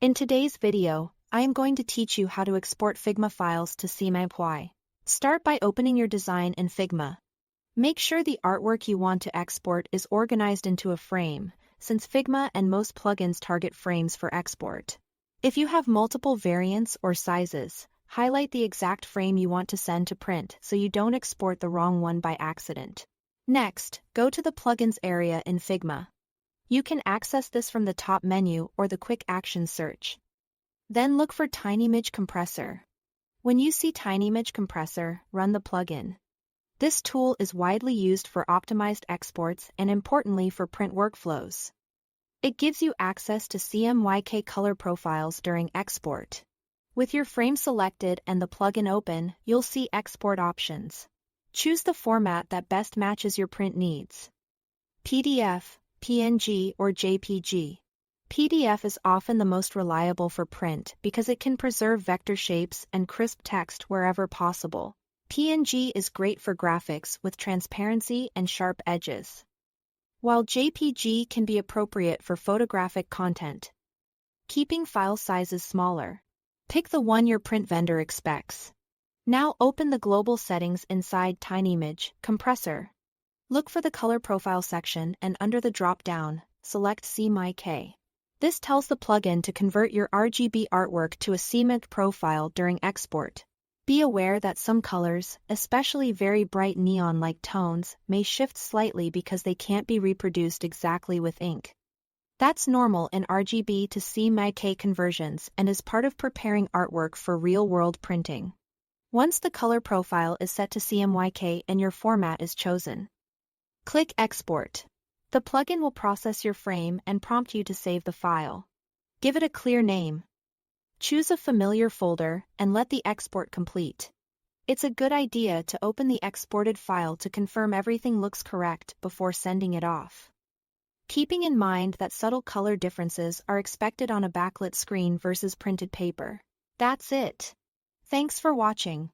In today's video, I am going to teach you how to export Figma files to CMYK. Start by opening your design in Figma. Make sure the artwork you want to export is organized into a frame, since Figma and most plugins target frames for export. If you have multiple variants or sizes, highlight the exact frame you want to send to print so you don't export the wrong one by accident. Next, go to the Plugins area in Figma. You can access this from the top menu or the Quick Action search. Then look for TinyImage Compressor. When you see TinyImage Compressor, run the plugin. This tool is widely used for optimized exports and importantly for print workflows. It gives you access to CMYK color profiles during export. With your frame selected and the plugin open, you'll see export options. Choose the format that best matches your print needs. PDF, PNG, or JPG. PDF is often the most reliable for print because it can preserve vector shapes and crisp text wherever possible. PNG is great for graphics with transparency and sharp edges, while JPG can be appropriate for photographic content. Keeping file sizes smaller. Pick the one your print vendor expects. Now open the global settings inside TinyImage Compressor. Look for the color profile section and under the drop-down, select CMYK. This tells the plugin to convert your RGB artwork to a CMYK profile during export. Be aware that some colors, especially very bright neon-like tones, may shift slightly because they can't be reproduced exactly with ink. That's normal in RGB to CMYK conversions and is part of preparing artwork for real-world printing. Once the color profile is set to CMYK and your format is chosen, click Export. The plugin will process your frame and prompt you to save the file. Give it a clear name. Choose a familiar folder and let the export complete. It's a good idea to open the exported file to confirm everything looks correct before sending it off. Keeping in mind that subtle color differences are expected on a backlit screen versus printed paper. That's it. Thanks for watching.